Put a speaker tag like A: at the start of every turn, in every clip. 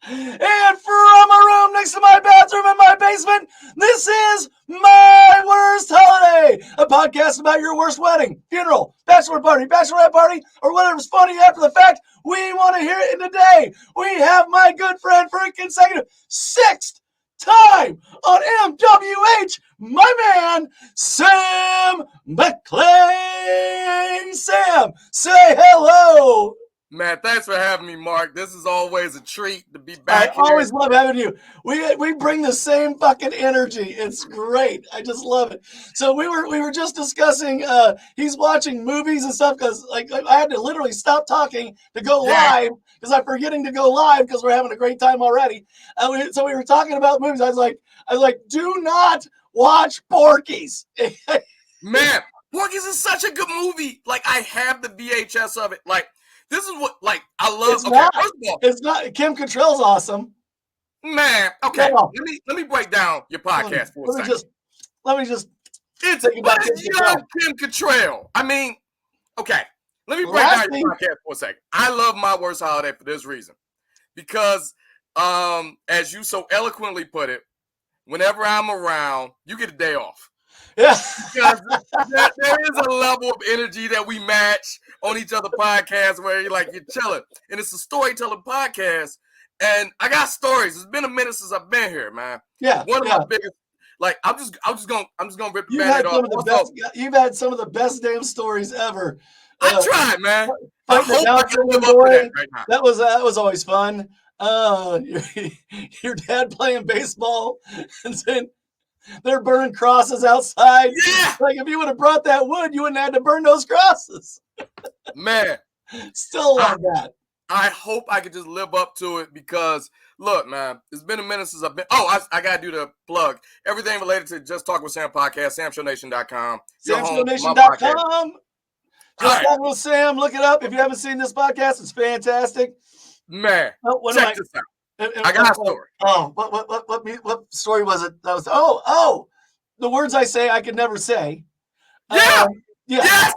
A: And from a room next to my bathroom in my basement, this is My Worst Holiday, a podcast about your worst wedding, funeral, bachelor party, bachelorette party, or whatever's funny after the fact. We want to hear it. And today, we have my good friend for a consecutive sixth time on MWH, my man, Sam McClain. Sam, say hello.
B: Man, thanks for having me, Mark. This is always a treat to be back
A: here. I always love having you. We bring the same fucking energy. It's great. I just love it. So we were just discussing. He's watching movies and stuff because like I had to literally stop talking to go live because I'm forgetting to go live because we're having a great time already. So we were talking about movies. I was like, do not watch Porky's.
B: Man, Porky's is such a good movie. Like I have the VHS of it. Like. This is what, like, I love.
A: It's not. First of all, it's not. Kim Cattrall's awesome.
B: Man, okay.
A: No.
B: Let me break down your podcast for a second.
A: Let me just.
B: It's young Kim Cattrall. I mean, okay. Let me break down your podcast for a second. I love My Worst Holiday for this reason, because, as you so eloquently put it, whenever I'm around, you get a day off.
A: Yeah,
B: because there is a level of energy that we match on each other podcasts where you're chilling, and it's a storytelling podcast. And I got stories. It's been a minute since I've been here, man.
A: Yeah,
B: one of my biggest. Like I'm just gonna rip the band-aid off.
A: You've had some of the best damn stories ever.
B: I tried, man.
A: I hope I can live up to that right now. That was always fun. Your dad playing baseball, and then they're burning crosses outside.
B: Yeah.
A: Like if you would have brought that wood, you wouldn't have had to burn those crosses.
B: Man.
A: Still love that.
B: I hope I could just live up to it because, look, man, it's been a minute since I've been. Oh, I got to do the plug. Everything related to Just Talk with Sam podcast, samshownation.com.
A: Samshownation.com. Just Talk with Sam. Look it up. If you haven't seen this podcast, it's fantastic.
B: Man, check this out. I got a story.
A: Oh, what story was it? That was the words I say I could never say.
B: Yeah.
A: Yes.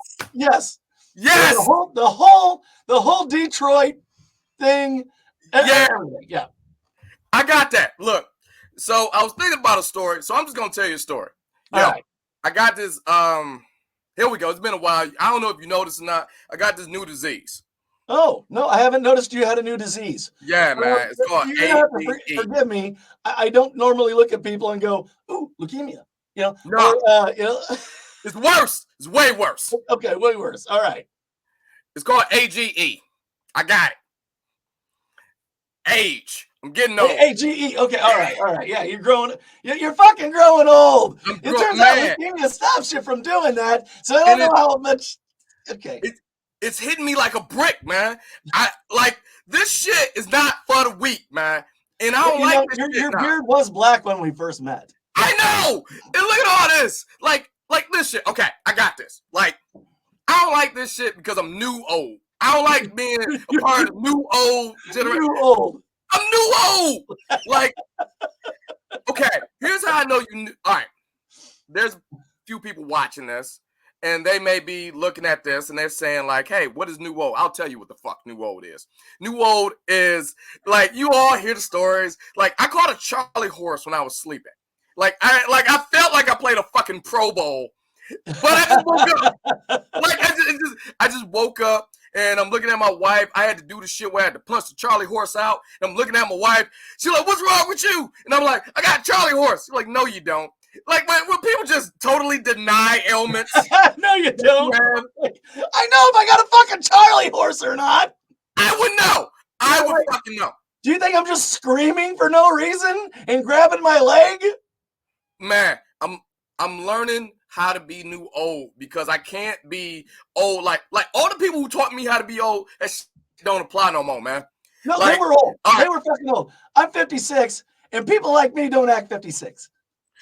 A: The whole Detroit thing. Yeah.
B: I got that. Look, so I was thinking about a story, so I'm just gonna tell you a story.
A: All right.
B: I got this. Here we go. It's been a while. I don't know if you noticed or not. I got this new disease.
A: Oh, no, I haven't noticed you had a new disease.
B: Yeah, man. It's called
A: A. Forgive me. I don't normally look at people and go, ooh, leukemia.
B: No. It's worse. It's way worse.
A: Okay, way worse. All right.
B: It's called AGE. I got it. Age. I'm getting old.
A: AGE. Okay, all right. Yeah, you're growing. You're fucking growing old. It turns out leukemia stops you from doing that. So I don't know how much. Okay.
B: It's hitting me like a brick, man. This shit is not for the weak, man. And I don't like this shit.
A: Your beard was black when we first met.
B: I know. And look at all this. Like this shit. Okay, I got this. Like, I don't like this shit because I'm new old. I don't like being a part of new old generation.
A: New old.
B: I'm new old. Like, okay, here's how I know you. All right, there's a few people watching this. And they may be looking at this and they're saying like, hey, what is new old? I'll tell you what the fuck new old is. New old is like, you all hear the stories. Like I caught a Charlie horse when I was sleeping. I felt like I played a fucking Pro Bowl, but I just woke up. I just woke up and I'm looking at my wife. I had to do the shit where I had to punch the Charlie horse out. And I'm looking at my wife. She's like, what's wrong with you? And I'm like, I got a Charlie horse. She's like, no, you don't. Like when people just totally deny ailments.
A: No, you don't. I know if I got a fucking Charlie horse or not.
B: I would know. I would fucking know.
A: Do you think I'm just screaming for no reason and grabbing my leg?
B: Man, I'm learning how to be new old because I can't be old. Like all the people who taught me how to be old, that shit don't apply no more, man.
A: No, they were old. They were fucking old. I'm 56, and people like me don't act 56.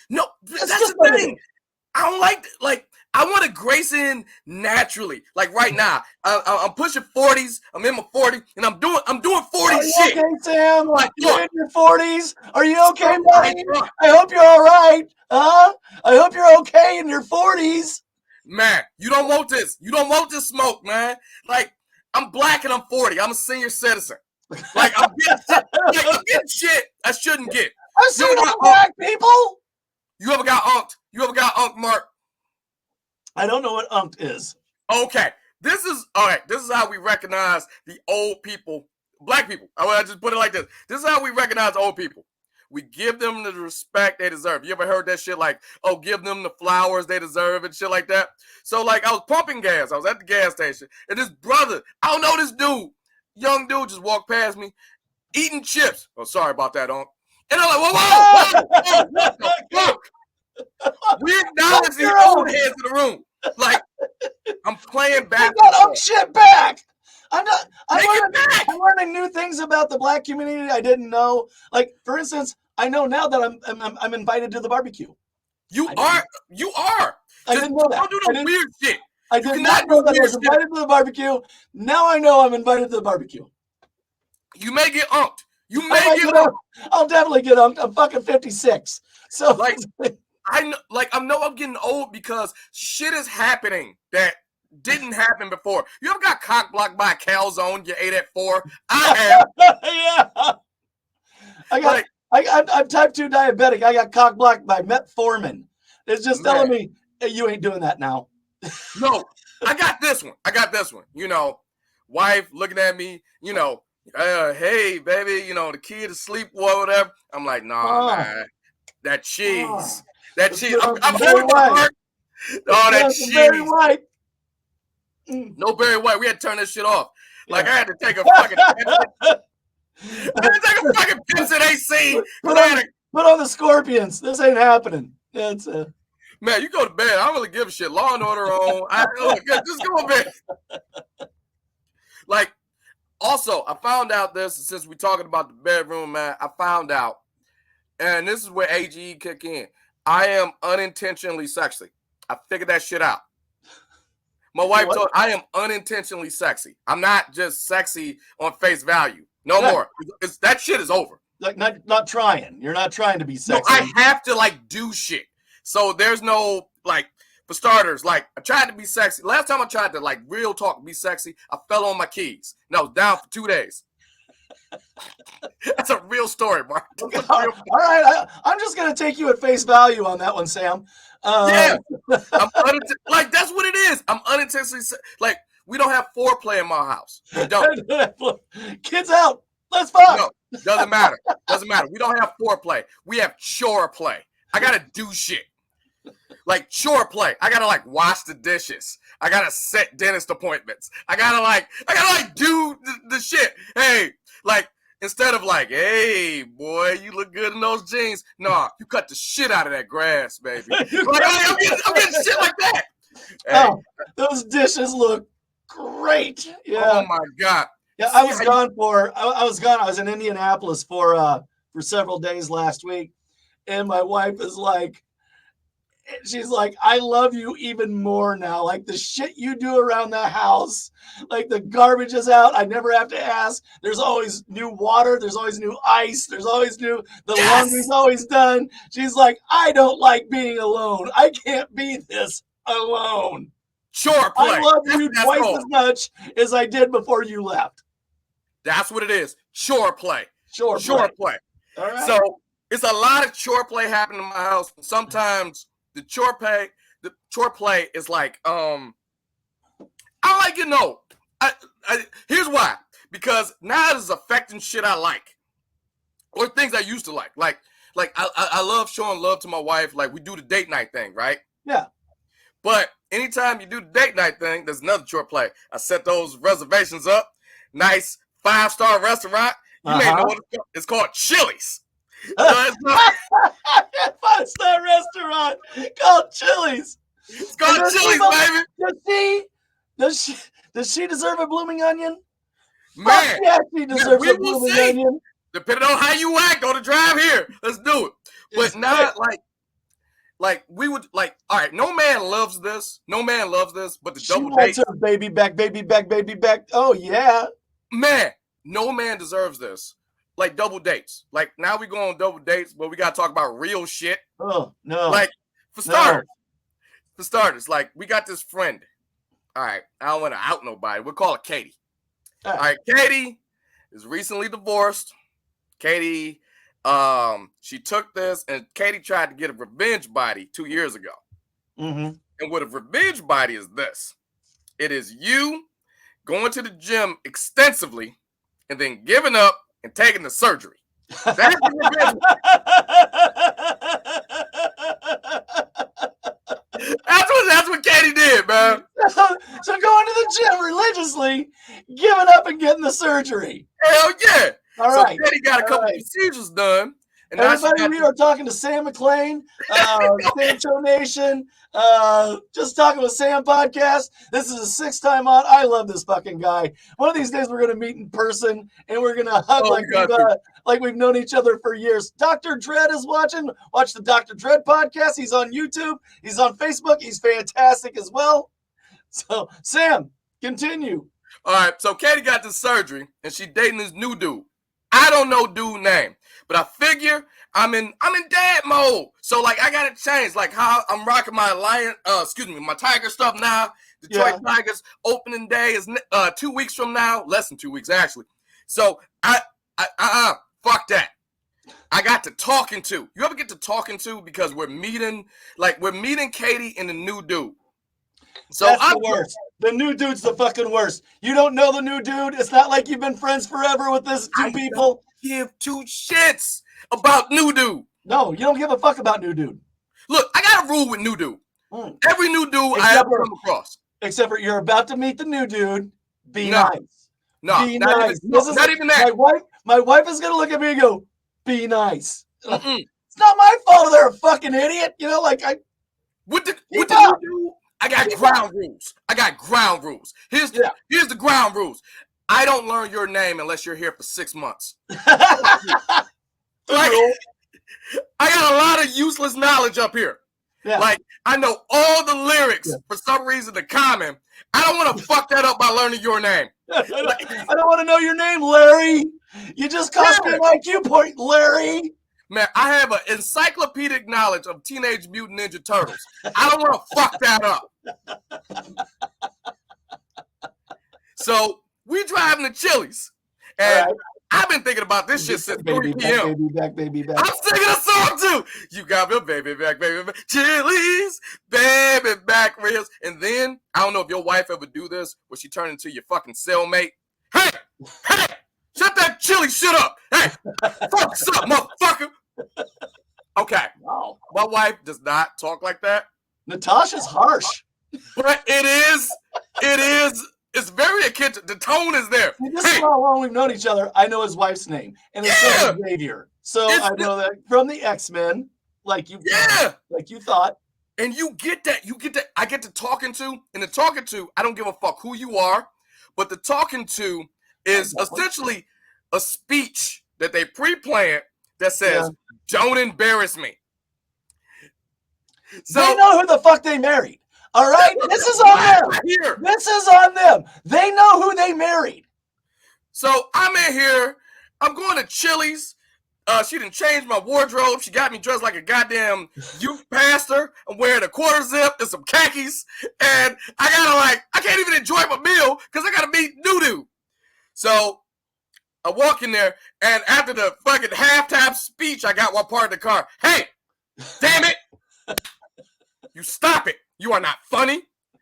B: No, that's the thing. I don't like I want to grace in naturally. Like right now, I'm pushing 40s. I'm in my 40s, and I'm doing 40 shit.
A: Okay, Sam? You're in your 40s? Are you okay, buddy? I hope you're all right. I hope you're okay in your 40s.
B: Man, you don't want this. You don't want this smoke, man. Like I'm black and I'm 40. I'm a senior citizen. Like I'm getting shit I shouldn't get.
A: I've seen all black people.
B: You ever got unked? You ever got unked, Mark?
A: I don't know what unked is.
B: Okay. This is all right. This is how we recognize the old people, black people. I want to just put it like this. This is how we recognize old people. We give them the respect they deserve. You ever heard that shit like, oh, give them the flowers they deserve and shit like that? So, like, I was pumping gas. I was at the gas station. And this brother, I don't know this dude, young dude just walked past me eating chips. Oh, sorry about that, Unc. And I'm like, whoa, what the fuck? We acknowledge the old heads in the room. Like, I'm playing back.
A: You got shit back. I'm learning new things about the black community I didn't know. Like, for instance, I know now that I'm invited to the barbecue.
B: You are.
A: I didn't know that.
B: Don't do the weird shit.
A: I did not know that I was invited to the barbecue. Now I know I'm invited to the barbecue.
B: You may get umped. You may get umped.
A: I'll definitely get umped. I'm fucking 56. So
B: like I know I'm getting old because shit is happening that didn't happen before. You ever got cock blocked by a calzone you ate at 4? I have.
A: Yeah. I'm type 2 diabetic. I got cock blocked by metformin. It's just telling me, hey, you ain't doing that now.
B: No, I got this one. You know, wife looking at me, you know, hey, baby, you know, the kid asleep or whatever. I'm like, nah, man. That cheese. That cheese. I'm holding my heart. Oh, that cheese. Barry White. No Barry White. We had to turn this shit off. Like, I had to take a fucking Pepsi AC.
A: Put on the Scorpions. This ain't happening. That's
B: man, you go to bed. I don't really give a shit. Law and Order on. Just go to bed. Like, also, I found out this, since we're talking about the bedroom, man, I found out, and this is where AGE kick in. I am unintentionally sexy. I figured that shit out. My wife told me I am unintentionally sexy. I'm not just sexy on face value. No more. That shit is over.
A: Like not trying. You're not trying to be sexy.
B: No, I have to like do shit. So there's no like, for starters, like I tried to be sexy. Last time I tried to like real talk be sexy, I fell on my keys. And I was down for 2 days. That's a real story, Mark.
A: All right, I'm just gonna take you at face value on that one, Sam.
B: Yeah, like that's what it is. I'm unintentionally like we don't have foreplay in my house. We don't.
A: Kids out. Let's fuck.
B: No, doesn't matter. Doesn't matter. We don't have foreplay. We have chore play. I gotta do shit. Like chore play. I gotta like wash the dishes. I gotta set dentist appointments. I gotta do the shit. Hey, like instead of like, hey boy, you look good in those jeans. Nah, you cut the shit out of that grass, baby. Like, I'm getting shit like that. Hey.
A: Oh, those dishes look great. Yeah.
B: Oh my God.
A: Yeah, I was gone. I was in Indianapolis for several days last week, and my wife is like, she's like, I love you even more now. Like the shit you do around the house, like the garbage is out. I never have to ask. There's always new water. There's always new ice. There's always new. The laundry's always done. She's like, I don't like being alone. I can't be this alone.
B: Chore play.
A: I love you twice as much as I did before you left.
B: That's what it is. Chore play.
A: Chore
B: play. All right. So it's a lot of chore play happening in my house. Sometimes the chore play is like, I like it. No, here's why. Because now it's affecting shit I like, or things I used to like. Like I love showing love to my wife. Like we do the date night thing, right?
A: Yeah.
B: But anytime you do the date night thing, there's another chore play. I set those reservations up. Nice 5-star restaurant. You may know what it's called. Chili's.
A: 5-star restaurant called Chili's.
B: It's called Chili's, baby.
A: Does she deserve a blooming onion?
B: Man,
A: yeah, she deserves a blooming onion.
B: Depending on how you act on the drive here, let's do it. But not like we would like. All right, no man loves this. No man loves this. But the double date,
A: her baby back. Oh yeah,
B: man. No man deserves this. Like double dates. Like now we go on double dates, but we gotta talk about real shit.
A: Oh no!
B: Like for starters, like we got this friend. All right, I don't want to out nobody. We'll call her Katie. All right, Katie. is recently divorced. Katie, she took this, and Katie tried to get a revenge body 2 years ago.
A: Mm-hmm.
B: And what a revenge body is this. It is you going to the gym extensively and then giving up and taking the surgery. That's the revenge. That's what Katie did, man.
A: So going to the gym religiously, giving up and getting the surgery.
B: Hell yeah.
A: All
B: so
A: right.
B: Katie got a couple procedures done. And
A: everybody, we are talking to Sam McClain, Sancho Nation, Just Talking with Sam podcast. This is the 6th time on. I love this fucking guy. One of these days we're going to meet in person and we're going to hug like we've known each other for years. Dr. Dredd is watching. Watch the Dr. Dredd podcast. He's on YouTube. He's on Facebook. He's fantastic as well. So, Sam, continue.
B: All right, so Katie got this surgery and she dating this new dude. I don't know dude name. But I figure I'm in dad mode. So like I gotta change like how I'm rocking my my Tiger stuff now. Detroit Tigers opening day is 2 weeks from now, less than 2 weeks actually. So fuck that. I got to talking to. You ever get to talking to because we're meeting Katie and the new dude. So
A: that's the worst. The new dude's the fucking worst. You don't know the new dude. It's not like you've been friends forever with this two people.
B: Give 2 shits about new dude.
A: No, you don't give a fuck about new dude.
B: Look, I got a rule with new dude. Every new dude I ever come across.
A: Except for you're about to meet the new dude. Be nice.
B: No,
A: be
B: not
A: nice.
B: Not even that.
A: My wife is gonna look at me and go, be nice. It's not my fault they're a fucking idiot. You know, like
B: with the new dude, I got ground rules. I got ground rules. Here's the ground rules. I don't learn your name unless you're here for 6 months. I got a lot of useless knowledge up here. Yeah. Like, I know all the lyrics for some reason to Common. I don't want to fuck that up by learning your name.
A: I don't want to know your name, Larry. You just cost me an IQ point, Larry.
B: Man, I have an encyclopedic knowledge of Teenage Mutant Ninja Turtles. I don't want to fuck that up. So, we driving to Chili's. And I've been thinking about this shit since 3 p.m.
A: Baby back.
B: I'm singing a song too. You got me, baby back. Chili's, baby back ribs. And then, I don't know if your wife ever do this, where she turn into your fucking cellmate. Hey, shut that chili shit up. Hey, fuck up, motherfucker. Okay. Wow. My wife does not talk like that.
A: Natasha's harsh.
B: But it's very akin to, the tone is there.
A: This is how long we've known each other. I know his wife's name, and it's Xavier. So I know that from the X-Men, like you thought.
B: And you get that. I get to talking to, and the talking to, I don't give a fuck who you are, but the talking to is essentially a speech that they pre-planned that says, "Don't embarrass me."
A: So they know who the fuck they married. All right, this is on them. This is on them. They know who they married.
B: So I'm in here. I'm going to Chili's. She didn't change my wardrobe. She got me dressed like a goddamn youth pastor. I'm wearing a quarter zip and some khakis. And I can't even enjoy my meal because I got to meet Nudu. So I walk in there, and after the fucking halftime speech, I got one part of the car. Hey, damn it. You stop it. You are not funny.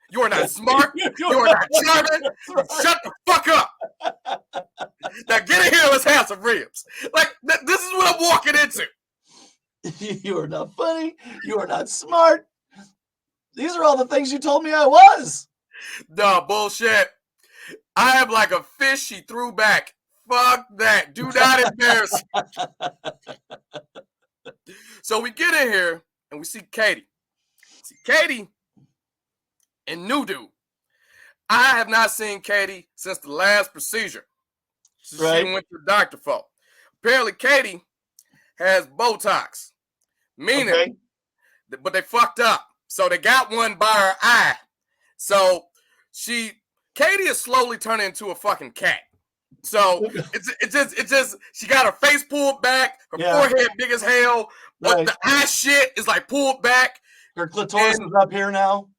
B: You are not smart. You are not charming. Shut the fuck up. Now get in here. Let's have some ribs. Like, this is what I'm walking into.
A: You are not funny. You are not smart. These are all the things you told me I was.
B: No, bullshit. I am like a fish she threw back. Fuck that. Do not embarrass me. So we get in here, and we see Katie. Katie and new dude. I have not seen Katie since the last procedure. She went to the doctor for. Apparently, Katie has Botox, meaning, but they fucked up. So they got one by her eye. So Katie is slowly turning into a fucking cat. So it's just she got her face pulled back, her forehead big as hell, but the eye shit is like pulled back.
A: Her clitoris is up here now.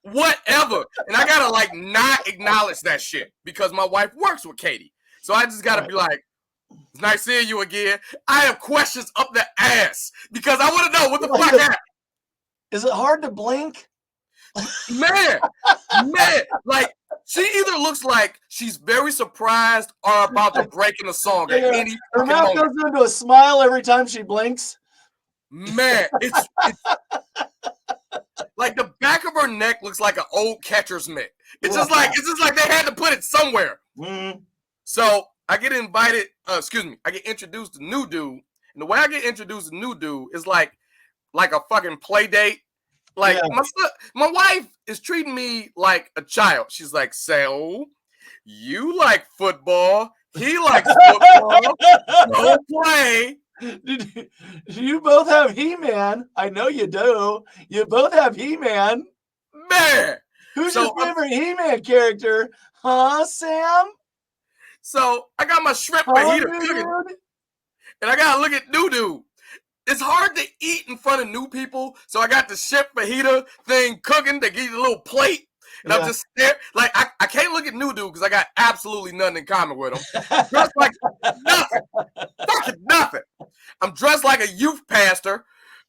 B: Whatever. And I gotta not acknowledge that shit because my wife works with Katie. So I just gotta be like, it's nice seeing you again. I have questions up the ass because I want to know what the fuck happened.
A: Is it hard to blink?
B: Man, like she either looks like she's very surprised or about to break in a song at any
A: her mouth
B: moment.
A: goes into a smile every time she blinks.
B: Man, it's like the back of her neck looks like an old catcher's mitt. It's just like they had to put it somewhere. So I get invited, I get introduced to new dude. And the way I get introduced to new dude is like a fucking play date. Like my wife is treating me like a child. She's like, so you like football. He likes football. Don't play.
A: Do you both have He-Man? I know you do. You both have He-Man.
B: Man.
A: Who's your favorite He-Man character? Huh, Sam?
B: So I got my shrimp fajita cooking. And I gotta look at new dude. It's hard to eat in front of new people, so I got the shrimp fajita thing cooking. They give you a little plate, and I'm just there. Like I can't look at new dude because I got absolutely nothing in common with him. Dressed like nothing, fucking nothing. I'm dressed like a youth pastor,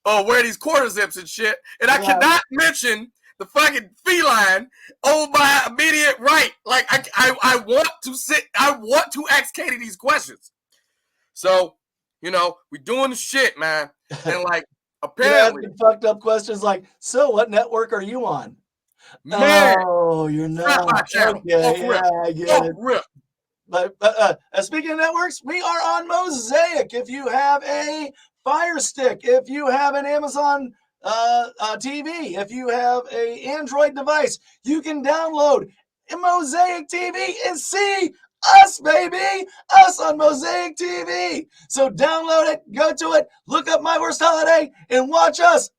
B: wear these quarter zips and shit, and I cannot mention the fucking feline on my immediate right. Like I want to ask Katie these questions. So. You know, we doing the shit, man. And like, apparently.
A: Fucked up questions like, so what network are you on?
B: Man.
A: Oh, you're not. Okay, I get it.
B: Rip.
A: But speaking of networks, we are on Mosaic. If you have a Fire Stick, if you have an Amazon TV, if you have an Android device, you can download a Mosaic TV and see us, baby! Us on Mosaic TV! So download it, go to it, look up My Worst Holiday, and watch us,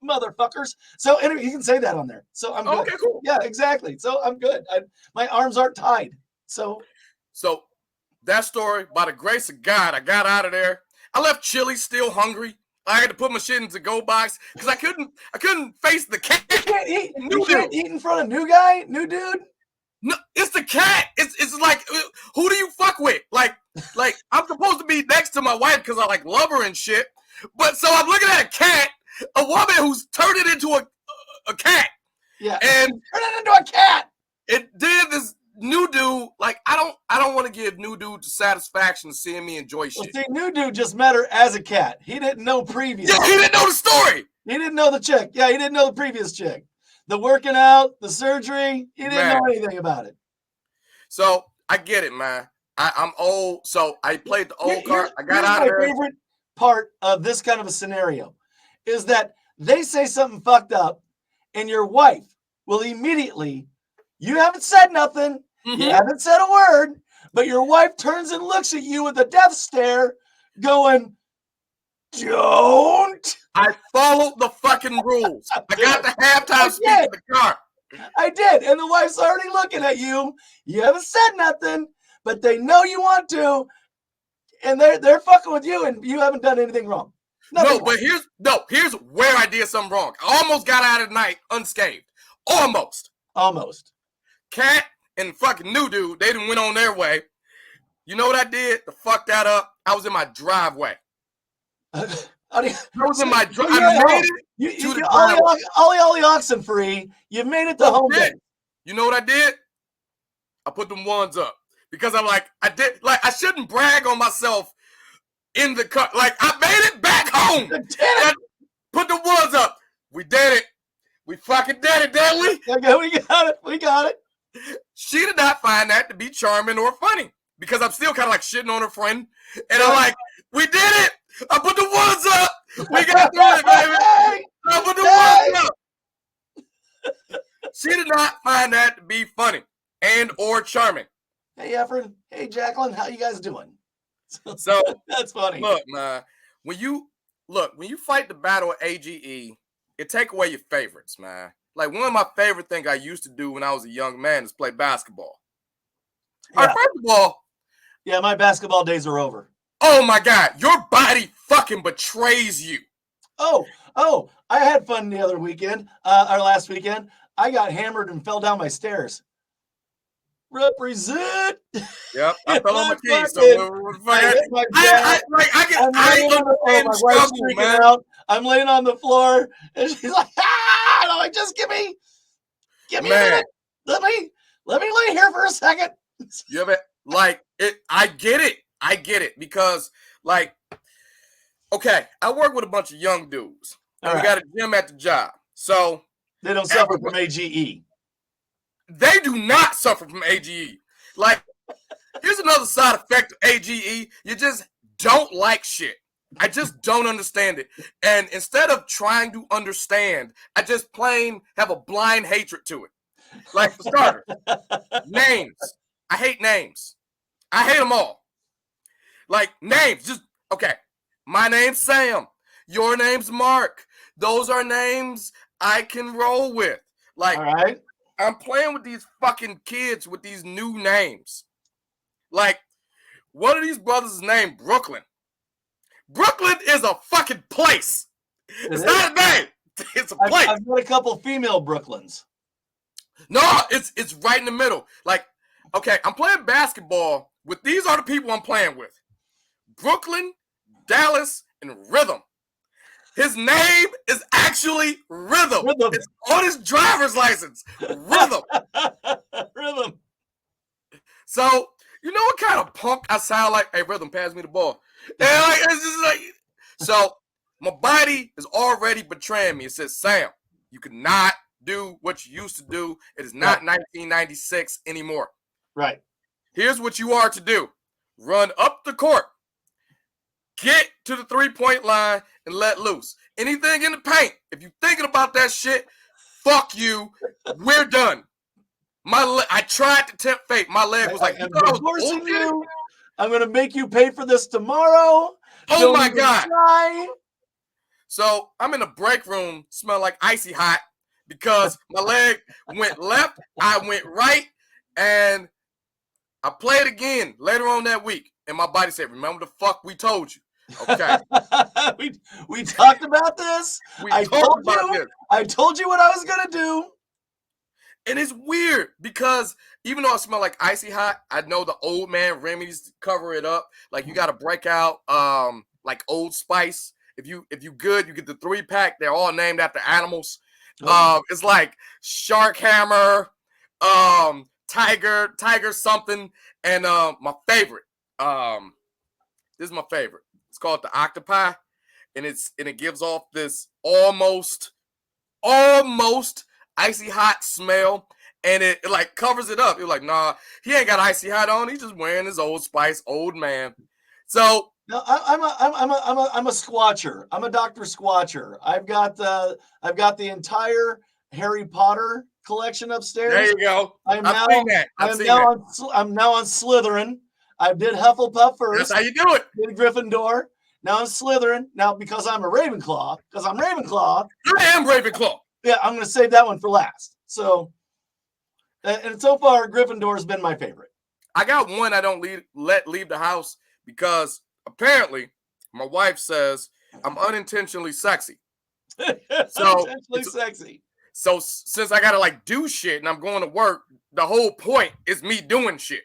A: motherfuckers. So anyway, you can say that on there. So I'm good.
B: Okay, cool.
A: Yeah, exactly. So I'm good. My arms aren't tied. So
B: that story, by the grace of God, I got out of there. I left Chili still hungry. I had to put my shit into go box because I couldn't face the cat.
A: You can't eat in front of new dude.
B: No, it's the cat. It's like, who do you fuck with? Like I'm supposed to be next to my wife because I like love her and shit. But so I'm looking at a cat, a woman who's turned it into a cat.
A: Yeah.
B: And
A: turn it into a cat.
B: It did this new dude. Like I don't want to give new dude the satisfaction of seeing me enjoy shit.
A: Well, see, new dude just met her as a cat. He didn't know previously.
B: Yeah, he didn't know the story.
A: He didn't know the chick. Yeah, he didn't know the previous chick. The working out, the surgery, he didn't know anything about it.
B: So I get it, man. I'm old, so I played the old card. I got out of there.
A: My favorite part of this kind of a scenario is that they say something fucked up, and your wife will immediately, you haven't said nothing, you haven't said a word, but your wife turns and looks at you with a death stare, going, don't.
B: I followed the fucking rules. I got the halftime speech of the car.
A: I did. And the wife's already looking at you. You haven't said nothing, but they know you want to. And they're fucking with you, and you haven't done anything wrong.
B: But here's where I did something wrong. I almost got out of the night unscathed. Almost. Cat and fucking new dude, they done went on their way. You know what I did to fuck that up? I was in my driveway. I was in my driveway. I made it to the driveway.
A: Ollie oxen free. You made it to home base.
B: You know what I did? I put them ones up because I'm like, I shouldn't brag on myself in the car. Like, I made it back home. Put the ones up. We did it. We fucking did it, didn't we?
A: Okay, we got it.
B: She did not find that to be charming or funny because I'm still kind of like shitting on her friend. And I'm like, we did it. I put the ones up. We got through it, baby. I put the ones up. She did not find that to be funny and or charming.
A: Hey, Efren. Hey, Jacqueline. How you guys doing?
B: So
A: that's funny.
B: Look, man, when you fight the battle of AGE, it take away your favorites, man. Like one of my favorite things I used to do when I was a young man is play basketball.
A: Yeah.
B: All right, first of all,
A: yeah, my basketball days are over.
B: Oh my God, your body fucking betrays you.
A: Oh, I had fun the other weekend, or last weekend. I got hammered and fell down my stairs. Represent.
B: Yep, I fell on my keys. So what the fuck?
A: I hit my
B: I
A: my
B: struggle,
A: wife's freaking
B: man.
A: out. I'm laying on the floor, and she's like, "Ah!" And I'm like, "Just give me a minute. Let me lay here for a second."
B: You ever like it? I get it because like, okay, I work with a bunch of young dudes, and we got a gym at the job, so
A: they don't suffer from AGE.
B: They do not suffer from AGE. Like, here's another side effect of AGE. You just don't like shit. I just don't understand it. And instead of trying to understand, I just plain have a blind hatred to it. Like, for starters, names. I hate names. I hate them all. Like, names. Just, okay, my name's Sam. Your name's Mark. Those are names I can roll with. Like,
A: all right.
B: I'm playing with these fucking kids with these new names. Like, one of these brothers' name Brooklyn. Brooklyn is a fucking place. It's not a name. It's a place.
A: I've got a couple female Brooklyns.
B: No, it's right in the middle. Like, okay, I'm playing basketball with these are the people I'm playing with. Brooklyn, Dallas, and Rhythm. His name is actually Rhythm. It's on his driver's license. Rhythm.
A: Rhythm.
B: So, you know what kind of punk I sound like? Hey, Rhythm, pass me the ball. And like, it's just like, so my body is already betraying me. It says, Sam, you cannot do what you used to do. It is not 1996 anymore.
A: Right.
B: Here's what you are to do. Run up the court. Get to the 3-point line and let loose. Anything in the paint, if you're thinking about that shit, fuck you. We're done. I tried to tempt fate. My leg was like,
A: I'm divorcing you. I'm going to make you pay for this tomorrow.
B: Oh, my God. Try. So I'm in the break room, smell like icy hot because my leg went left, I went right, and I played again later on that week. And my body said, remember the fuck we told you. Okay.
A: we talked about this. I told you what I was going to do.
B: And it's weird because even though I smell like icy hot, I know the old man remedies cover it up. Like you got to break out like Old Spice. If you good, you get the 3-pack. They're all named after animals. It's like Shark Hammer, Tiger something, and my favorite. This is my favorite. It's called the Octopi, and it gives off this almost icy hot smell, and it like covers it up. You're like, nah, he ain't got icy hot on. He's just wearing his Old Spice, old man. So
A: no, I'm a squatcher. I'm a Dr. Squatcher. I've got the entire Harry Potter collection upstairs.
B: There you go. I'm now
A: on Slytherin. I did Hufflepuff first.
B: That's how you do it.
A: Did Gryffindor. Now I'm Slytherin. Now because I'm a Ravenclaw.
B: I am Ravenclaw.
A: Yeah, I'm going to save that one for last. So, and so far, Gryffindor has been my favorite.
B: I got one I don't let leave the house because apparently my wife says I'm unintentionally sexy.
A: Unintentionally sexy.
B: So since I got to like do shit and I'm going to work, the whole point is me doing shit.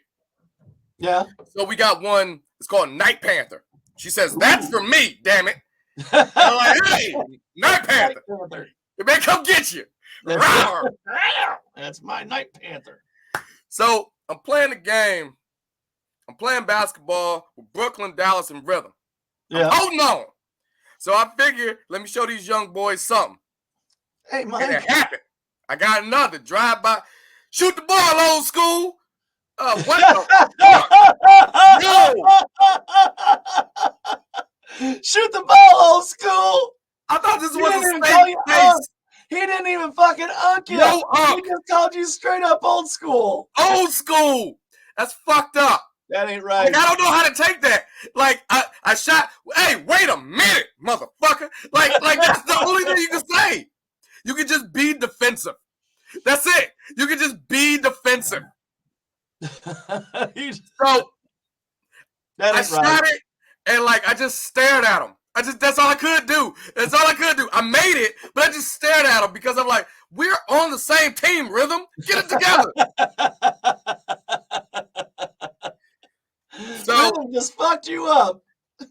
A: Yeah.
B: So we got one. It's called Night Panther. She says, that's for me, damn it. I'm like, hey, Night Panther. It may come get you.
A: That's my Night Panther.
B: So I'm playing the game. I'm playing basketball with Brooklyn, Dallas, and Rhythm.
A: Yeah.
B: I'm holding on. So I figured, let me show these young boys something.
A: Hey, Mike.
B: And it happened. I got another drive by. Shoot the ball, old school. What the fuck?
A: No. Shoot the ball, old school.
B: I thought this was a safe place.
A: He didn't even fucking unk you.
B: No
A: He just called you straight up old school.
B: Old school. That's fucked up.
A: That ain't right.
B: Like, I don't know how to take that. Like, I shot. Hey, wait a minute, motherfucker. Like that's the only thing you can say. You can just be defensive. That's it. You can just be defensive. So I shot it, and like I just stared at him. That's all I could do. That's all I could do. I made it, but I just stared at him because I'm like, we're on the same team, Rhythm. Get it together.
A: just fucked you up.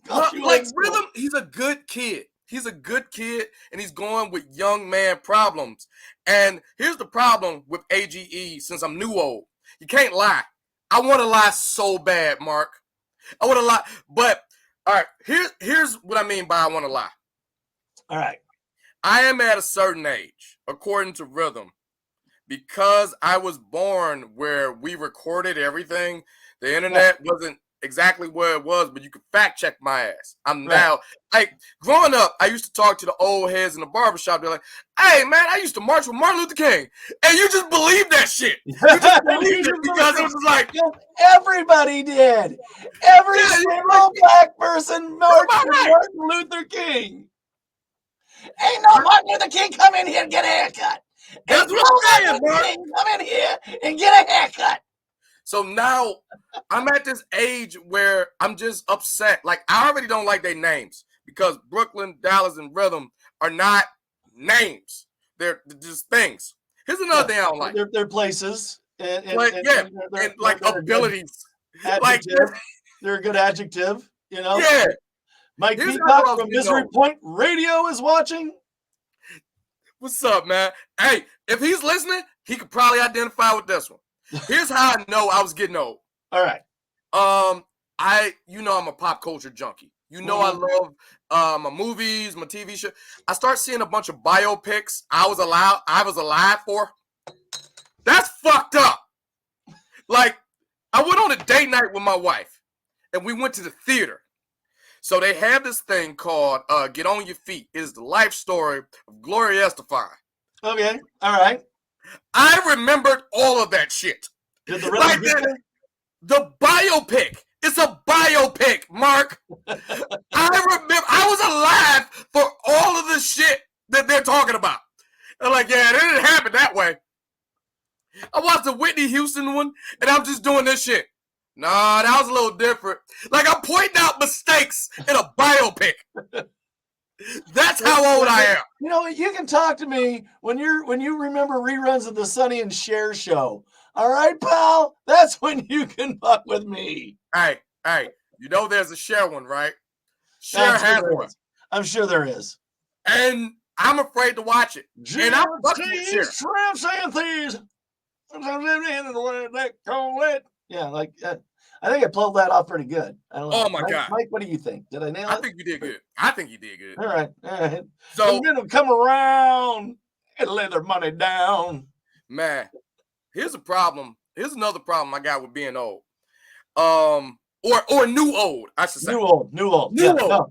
B: Like Rhythm, he's a good kid. He's a good kid, and he's going with young man problems. And here's the problem with AGE, since I'm new old. You can't lie. I want to lie so bad, Mark. I want to lie. But, all right, here's what I mean by I want to lie.
A: All right.
B: I am at a certain age, according to Rhythm, because I was born where we recorded everything. The internet wasn't exactly where it was, but you could fact check my ass. I'm now, like, growing up, I used to talk to the old heads in the barbershop. They're like, hey, man, I used to march with Martin Luther King. And you just believe that shit. You just believe it because it was like,
A: everybody did. Every single black person marched with Martin Luther King. Ain't no Martin Luther King come in here and get a haircut.
B: That's what I'm saying, Mark.
A: Come in here and get a haircut.
B: So now I'm at this age where I'm just upset. Like, I already don't like their names because Brooklyn, Dallas, and Rhythm are not names. They're just things. Here's another thing I don't like.
A: They're places. And
B: like abilities.
A: Like they're a good adjective, you know?
B: Yeah.
A: Mike Peacock from Misery Point Radio is watching.
B: What's up, man? Hey, if he's listening, he could probably identify with this one. Here's how I know I was getting old.
A: All right.
B: I'm a pop culture junkie. I love my movies, my TV show. I start seeing a bunch of biopics I was alive for. That's fucked up. Like, I went on a date night with my wife, and we went to the theater. So they have this thing called Get On Your Feet. It is the life story of Gloria Estefan.
A: Okay. All right.
B: I remembered all of that shit.
A: Did the Rhythm get there?
B: The biopic. It's a biopic, Mark. I remember I was alive for all of the shit that they're talking about. They're like, yeah, it didn't happen that way. I watched the Whitney Houston one, and I'm just doing this shit. Nah, that was a little different. Like, I'm pointing out mistakes in a biopic. That's how old I am.
A: You know, you can talk to me when you remember reruns of the Sonny and Cher show. All right, pal? That's when you can fuck with me.
B: Hey, you know there's a Cher one, right? Cher has one.
A: I'm sure there is.
B: And I'm afraid to watch it. And I'm fucking with Cher.
A: Tramps and thieves. Yeah, like I think I pulled that off pretty good. I don't know.
B: Oh my God,
A: Mike, what do you think? Did I nail it?
B: I think you did good.
A: All right.
B: So
A: I'm gonna come around and lay their money down.
B: Man, here's a problem. Here's another problem I got with being old. Or new old, I should say.
A: New old.
B: New old.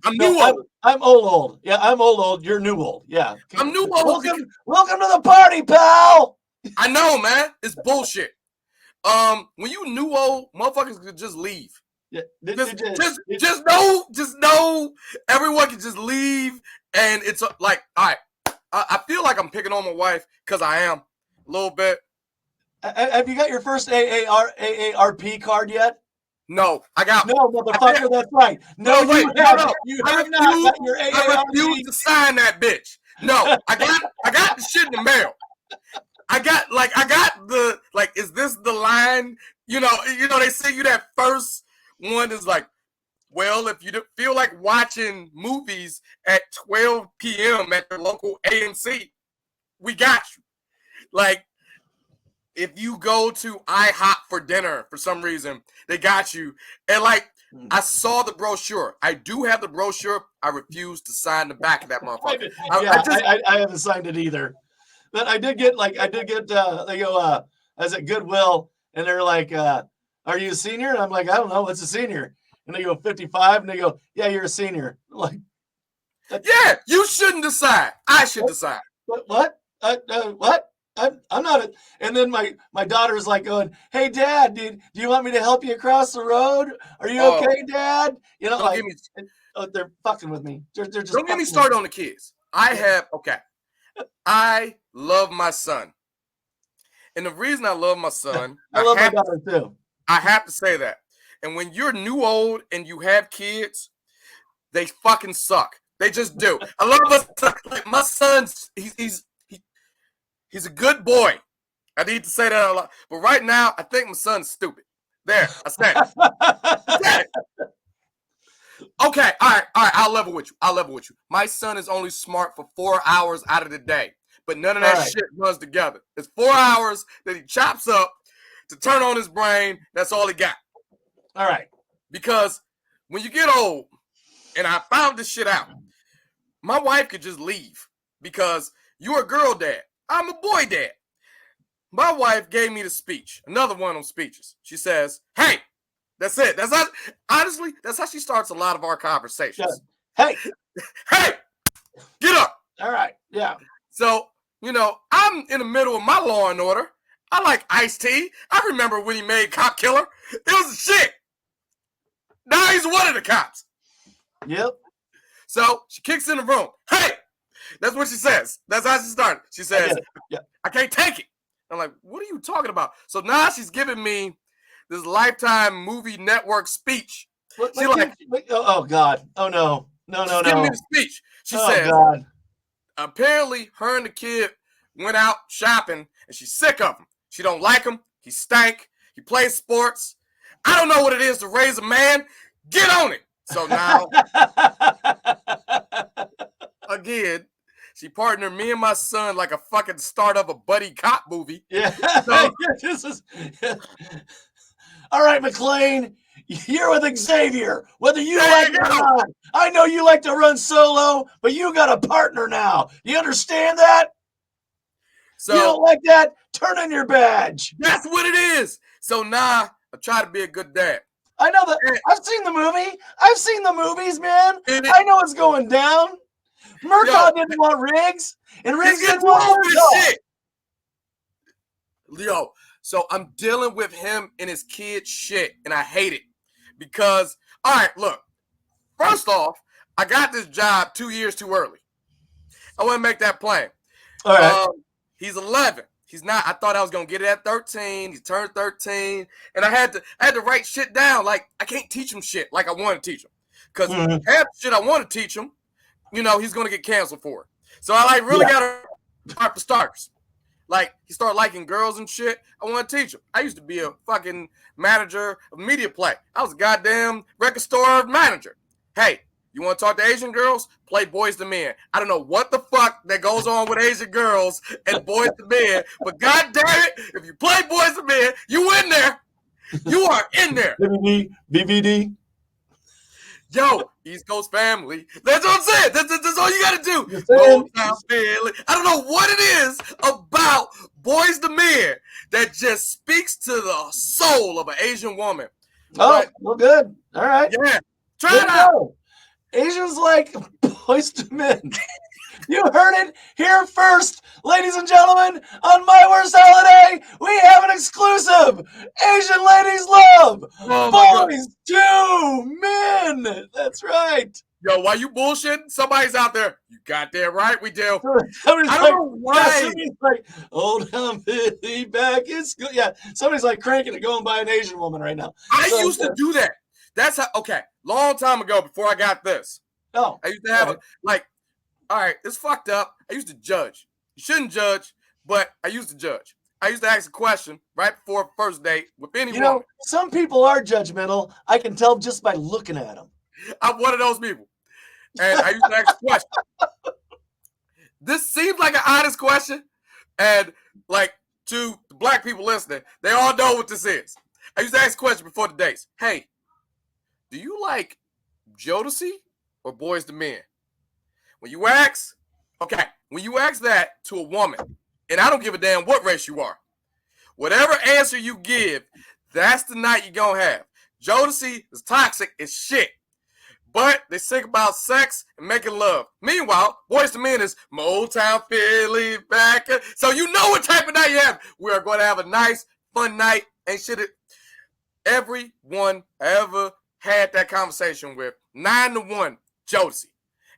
B: I'm new old.
A: I'm old. Yeah, I'm old. You're new old. Yeah.
B: I'm new old.
A: Welcome to the party, pal.
B: I know, man. It's bullshit. When you new old, motherfuckers could just leave.
A: Yeah,
B: just know everyone can just leave, and it's like, all right. I feel like I'm picking on my wife because I am a little bit.
A: Have you got your first AARP card yet?
B: No, I got
A: no, motherfucker. That's right. No,
B: wait,
A: you haven't. You have not got your AARP.
B: I refuse to sign that bitch. No, I got the shit in the mail. I got the, like, is this the line? You know, they send you that first one is like, well, if you feel like watching movies at 12 p.m. at the local AMC, we got you. Like, if you go to IHOP for dinner for some reason, they got you. And like, I saw the brochure. I do have the brochure. I refuse to sign the back of that motherfucker.
A: I haven't signed it either. But I did get they go, I was at Goodwill and they're like, are you a senior? And I'm like, I don't know, what's a senior? And they go 55 and they go, yeah, you're a senior. I'm like,
B: yeah, you shouldn't decide. I should decide.
A: What? What? I'm not. And then my daughter's like going, hey, Dad, do you want me to help you across the road? Are you okay, Dad? You know, like, they're fucking with me. They're just
B: don't get me started on the kids. I love my son. And the reason I love my son,
A: I love my daughter too.
B: I have to say that. And when you're new old and you have kids, they fucking suck. They just do. I love my son. Like, my son's he's a good boy. I need to say that a lot. But right now, I think my son's stupid. There, I said it. Okay, all right. I'll level with you. My son is only smart for 4 hours out of the day, but none of that shit runs together. It's 4 hours that he chops up to turn on his brain. That's all he got.
A: All right.
B: Because when you get old, and I found this shit out, my wife could just leave because you're a girl dad. I'm a boy dad. My wife gave me the speech, another one of them speeches. She says, hey, that's it. Honestly, that's how she starts a lot of our conversations.
A: Yeah.
B: Hey, get up.
A: All right. Yeah.
B: So, I'm in the middle of my Law and Order. I like Ice-T. I remember when he made Cop Killer. It was a shit. Now he's one of the cops.
A: Yep.
B: So she kicks in the room. Hey, that's what she says. That's how she started. She says, I can't take it. I'm like, what are you talking about? So now she's giving me this Lifetime Movie Network speech.
A: Oh God. Oh no. No.
B: Give me the speech. She says,
A: God.
B: Apparently her and the kid went out shopping and she's sick of him. She don't like him. He stank. He plays sports. I don't know what it is to raise a man. Get on it. So now, again, she partnered me and my son like a fucking start of a buddy cop movie.
A: Yeah. All right, McClain, you're with Xavier, whether you like it or not. I know you like to run solo, but you got a partner now. You understand that? So you don't like that? Turn in your badge.
B: That's what it is. So now I try to be a good dad.
A: I know that. I've seen the movie. I've seen the movies, man. I know what's going down. Murtaugh didn't want Riggs, and Riggs didn't want Murtaugh.
B: Yo, so I'm dealing with him and his kid shit, and I hate it. Because, all right, look. First off, I got this job 2 years too early. I want to make that plain.
A: All right.
B: He's 11. He's not. I thought I was gonna get it at 13. He turned 13, and I had to write shit down. Like I can't teach him shit like I want to teach him, because half the shit I want to teach him, he's gonna get canceled for it. So I really gotta start the starters. Like he started liking girls and shit. I want to teach him. I used to be a fucking manager of media play. I was a goddamn record store manager. Hey, you want to talk to Asian girls? Play Boys to Men. I don't know what the fuck that goes on with Asian girls and Boys to Men, but god damn it, if you play Boys to Men, you in there. You are in there.
A: BVD.
B: Yo, East Coast family. That's what I'm saying. That's all you got to do. I don't know what it is about Boys to Men that just speaks to the soul of an Asian woman.
A: Well, good. All right.
B: Yeah. Try it out.
A: Asians like Boys to Men. You heard it here first, ladies and gentlemen. On My Worst Holiday, we have an exclusive. Asian ladies love Boys to Men. That's right.
B: Yo, why you bullshitting? Somebody's out there. You got that right. We do.
A: Somebody's I don't know why. Somebody's like, hold on, back. It's good. Yeah, somebody's like cranking it, going by an Asian woman right now.
B: I used to do that. That's how. Okay, long time ago, before I got this.
A: Oh,
B: I used to have all right, it's fucked up. I used to judge. You shouldn't judge, but I used to judge. I used to ask a question right before a first date with anyone.
A: Some people are judgmental. I can tell just by looking at them.
B: I'm one of those people. And I used to ask a question. This seems like an honest question. And to the black people listening, they all know what this is. I used to ask a question before the dates. Hey, do you like Jodeci or Boys to Men? When you ask that to a woman, and I don't give a damn what race you are, whatever answer you give, that's the night you're going to have. Jodeci is toxic as shit, but they sing about sex and making love. Meanwhile, Boys to Men is Motown Philly back. So you know what type of night you have. We are going to have a nice, fun night. Ain't shit. Everyone I ever had that conversation with, 9-1, Jodeci.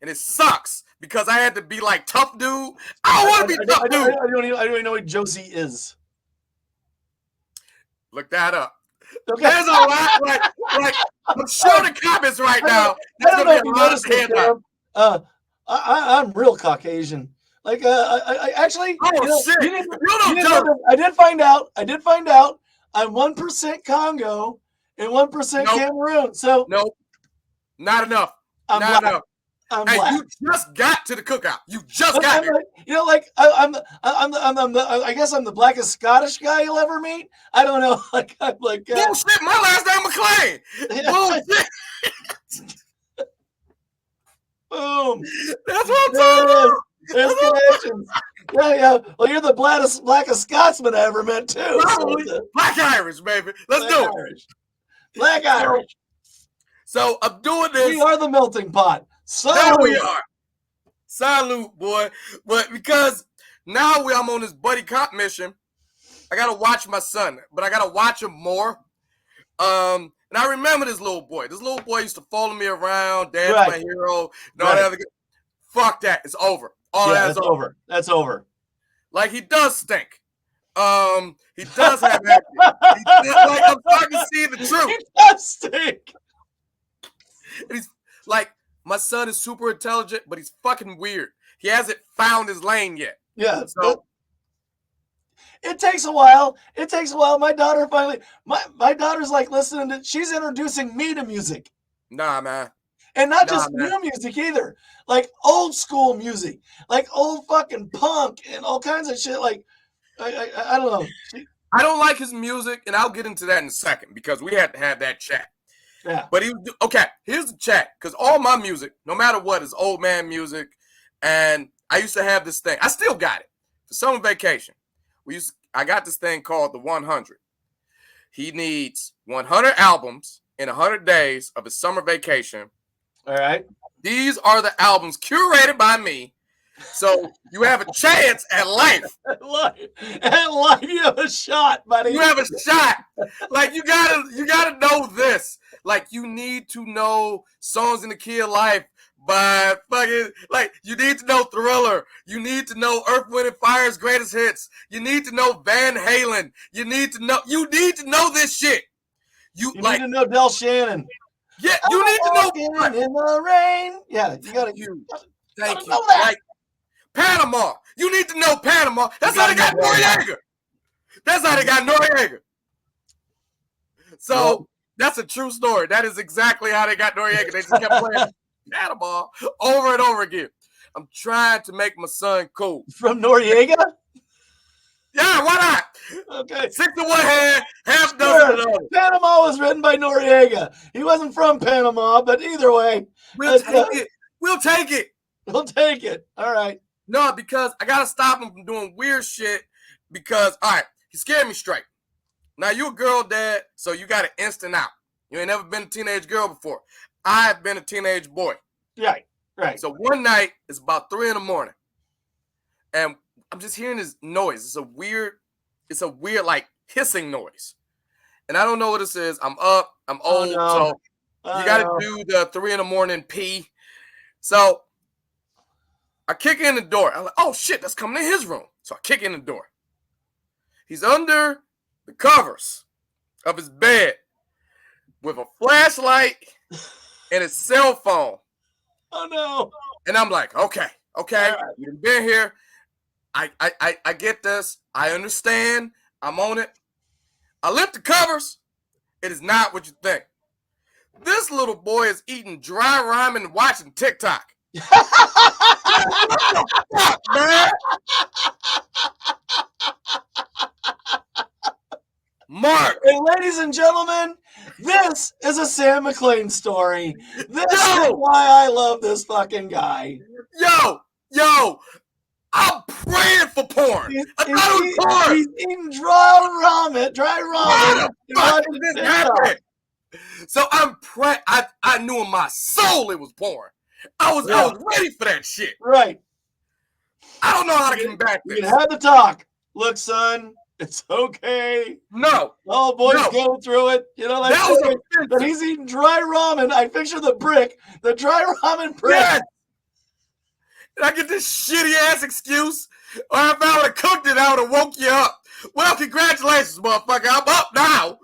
B: And it sucks because I had to be like tough dude. I don't want to be tough dude.
A: I don't even know what Josie is.
B: Look that up. Okay. There's a lot. Like I'm sure the comments right now.
A: I don't know if you noticed it, I'm real Caucasian. Like I actually.
B: Oh shit!
A: I did find out. I'm 1% Congo and 1% Cameroon. So
B: nope. Not enough.
A: I'm
B: Not
A: black.
B: enough.
A: I'm
B: Hey,
A: black.
B: you just got to the cookout. You just
A: But
B: got
A: I'm
B: there.
A: like, you know, like I guess I'm the blackest Scottish guy you'll ever meet. I don't know. Like I'm like
B: Bullshit. My last name McClain. Bullshit.
A: boom.
B: That's what I'm
A: There
B: talking
A: it is.
B: about.
A: There's connections. Yeah. Well, you're the blackest Scotsman I ever met too.
B: Probably
A: So
B: Black Irish, baby. Let's do it.
A: Irish. Black Irish.
B: So I'm doing this.
A: We are the melting pot.
B: There we
A: Salute.
B: are. Salute, boy. But because now I'm on this buddy cop mission, I gotta watch my son, but I gotta watch him more. And I remember this little boy. This little boy used to follow me around, Dad's
A: Right.
B: my hero, and all
A: Right.
B: that other. Fuck that. It's over. All
A: Yeah,
B: that's
A: that's over. That's over.
B: Like he does stink. He does have acne. Like I'm starting to see the truth.
A: He does stink.
B: And he's like, my son is super intelligent, but he's fucking weird. He hasn't found his lane yet.
A: Yeah.
B: So
A: it takes a while. It takes a while. My daughter finally, my daughter's like listening to, she's introducing me to music.
B: nah, man.
A: And not
B: Nah,
A: just
B: man.
A: new music either. Like old school music. Like old fucking punk and all kinds of shit. Like, I don't know.
B: I don't like his music, and I'll get into that in a second because we had to have that chat.
A: Yeah.
B: But he was okay. Here's the chat because all my music, no matter what, is old man music. And I used to have this thing. I still got it for summer vacation. I got this thing called the 100. He needs 100 albums in 100 days of his summer vacation.
A: All right.
B: These are the albums curated by me. So you have a chance at life.
A: At life, you have a shot, buddy.
B: You have a shot. Like you gotta know this. Like you need to know Songs in the Key of Life by fucking, like you need to know Thriller. You need to know Earth, Wind and Fire's greatest hits. You need to know Van Halen. You need to know this shit. You
A: need
B: like
A: to know Del Shannon.
B: Yeah, you need to know
A: Walking in the rain. Yeah, you gotta.
B: Thank you.
A: Know that.
B: Like Panama. You need to know Panama. That's how they got Noriega. That's how they got Noriega. So that's a true story. That is exactly how they got Noriega. They just kept playing Panama over and over again. I'm trying to make my son cool.
A: From Noriega?
B: Yeah, why not?
A: Okay.
B: 6 in one hand, half dozen in the other.
A: Panama was written by Noriega. He wasn't from Panama, but either way.
B: We'll take it. We'll take it.
A: We'll take it. All right.
B: No, because I got to stop him from doing weird shit because, all right, he scared me straight. Now, you a girl dad, so you got to instant out. You ain't never been a teenage girl before. I've been a teenage boy.
A: Right.
B: So one night, it's about 3 a.m, and I'm just hearing this noise. It's a weird, like, hissing noise. And I don't know what this is. I'm up. I'm old. So you got to do the 3 a.m. pee. So I kick in the door. I'm like, oh, shit, that's coming in his room. So I kick in the door. He's under the covers of his bed with a flashlight and his cell phone.
A: Oh, no.
B: And I'm like, okay, right. You've been here. I get this. I understand. I'm on it. I lift the covers. It is not what you think. This little boy is eating dry ramen and watching TikTok. What the fuck, man? Mark.
A: Hey, ladies and gentlemen, this is a Sam McClain story. This is why I love this fucking guy.
B: Yo, I'm praying for porn.
A: He's eating dry ramen.
B: What the fuck is this happening? So I'm praying. I knew in my soul it was porn. I was ready for that shit.
A: Right.
B: I don't know how to combat this.
A: You can have the talk. Look, son, it's okay.
B: No.
A: All boys go through it. You know, that was but he's eating dry ramen. I picture the dry ramen brick.
B: Yes. And I get this shitty ass excuse. Or if I would have cooked it, I would have woke you up. Well, congratulations, motherfucker. I'm up now.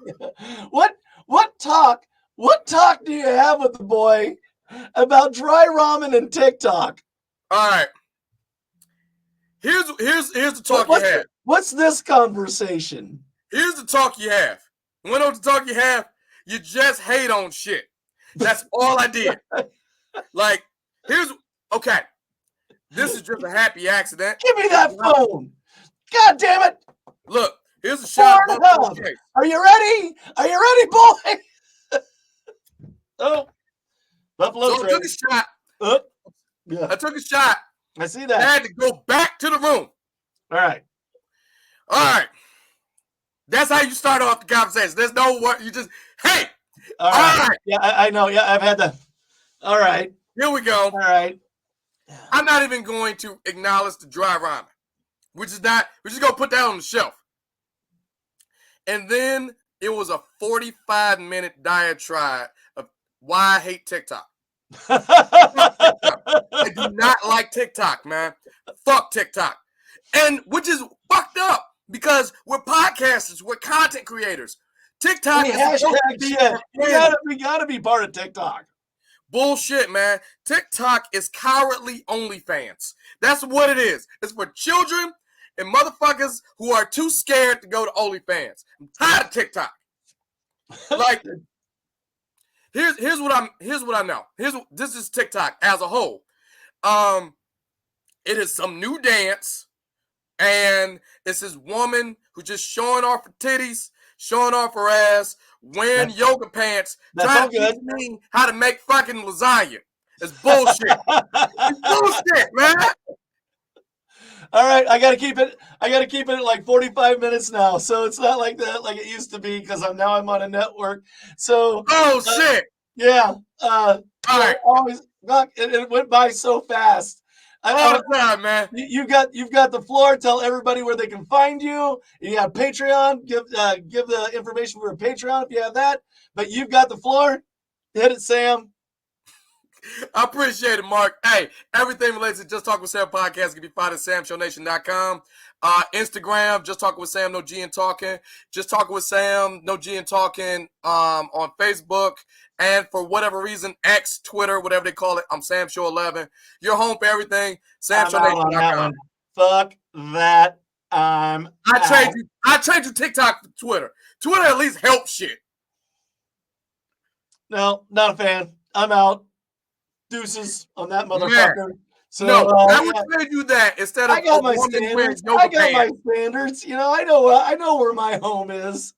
A: What talk do you have with the boy about dry ramen and TikTok?
B: All right. Here's the talk you have.
A: What's this conversation?
B: Here's the talk you have. You want to know what the talk you have? You just hate on shit. That's all I did. Like, okay. This is just a happy accident.
A: Give me that phone. God damn it.
B: Look, here's a shot of Buffalo Trace.
A: Are you ready? Are you ready, boy? Oh, Buffalo Trace.
B: I took a shot.
A: Yeah.
B: I took a shot.
A: I see that.
B: I had to go back to the room.
A: All right.
B: That's how you start off the conversation. There's no what you just, hey.
A: All right. Yeah, I know. Yeah, I've had that. All right.
B: Here we go.
A: All right.
B: I'm not even going to acknowledge the dry rhyming. We're just going to put that on the shelf. And then it was a 45-minute diatribe of why I hate TikTok. I do not like TikTok, man. Fuck TikTok. And which is fucked up because we're podcasters, we're content creators. TikTok is
A: we gotta be part of TikTok.
B: Bullshit, man. TikTok is cowardly OnlyFans. That's what it is. It's for children and motherfuckers who are too scared to go to OnlyFans. I'm tired of TikTok. Like, here's what I know. This is TikTok as a whole. It is some new dance, and it's this woman who's just showing off her titties, showing off her ass, wearing yoga pants, trying to teach me how to make fucking lasagna. It's bullshit. It's bullshit, man.
A: All right, I gotta keep it at like 45 minutes now, so it's not like that like it used to be because I'm on a network. So
B: shit.
A: Yeah.
B: All right.
A: It went by so fast.
B: All the time, man.
A: You've got the floor. Tell everybody where they can find you. You got Patreon. Give the information for a Patreon if you have that. But you've got the floor. Hit it, Sam.
B: I appreciate it, Mark. Hey, everything related to Just Talk with Sam podcast can be found at samshownation.com. Instagram, Just Talking with Sam, no G and Talking. Just Talking with Sam, no G and Talking on Facebook. And for whatever reason, X, Twitter, whatever they call it, I'm Sam Show 11. You're home for everything. SamShowNation.com.
A: Fuck that.
B: I trade you TikTok for Twitter. Twitter at least helps shit.
A: No, not a fan. I'm out. Deuces on that motherfucker.
B: Man. So, no, I would trade you that instead of
A: I got my standards. You know, I know where my home is.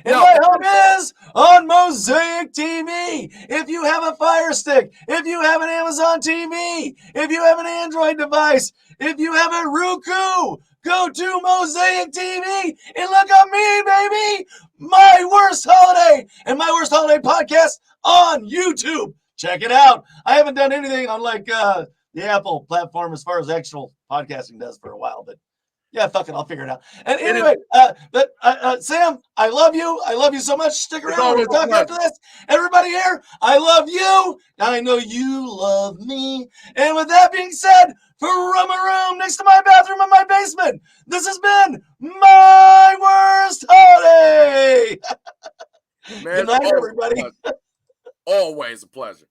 A: And my home is on Mosaic TV. If you have a Fire Stick, if you have an Amazon TV, if you have an Android device, if you have a Roku, go to Mosaic TV and look at me, baby. My Worst Holiday and My Worst Holiday podcast on YouTube. Check it out. I haven't done anything on like the Apple platform as far as actual podcasting does for a while, but yeah, fuck it. I'll figure it out. And anyway, Sam, I love you. I love you so much. Stick around. We'll talk after this. Everybody here, I love you. I know you love me. And with that being said, from a room next to my bathroom in my basement, this has been My Worst Holiday.
B: Man,
A: good night, everybody.
B: Always a pleasure.